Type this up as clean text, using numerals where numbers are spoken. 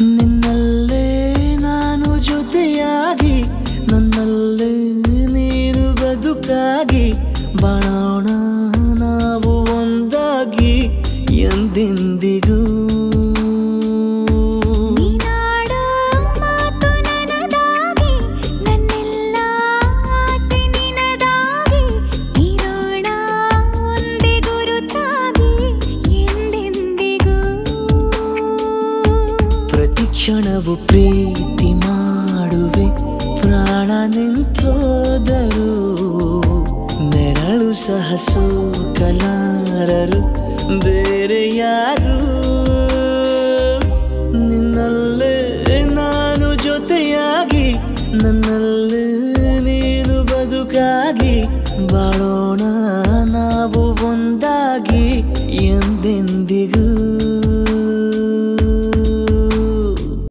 ನಿನ್ನಲ್ಲೇ ನಾನು ಜೊತೆಯಾಗಿ ನನ್ನಲ್ಲೇ ನೀನು ಬದುಕಾಗಿ ಬಾಳೋಣ ನಾವು ಒಂದಾಗಿ ಎಂದೆಂದಿಗೂ. ಕ್ಷಣವು ಪ್ರೀತಿ ಮಾಡುವೆ ಪ್ರಾಣ ನಿಂತೋದರು ನೆರಳು ಸಹ ಸೋಕಲಾರರು ಬೇರೆ ಯಾರು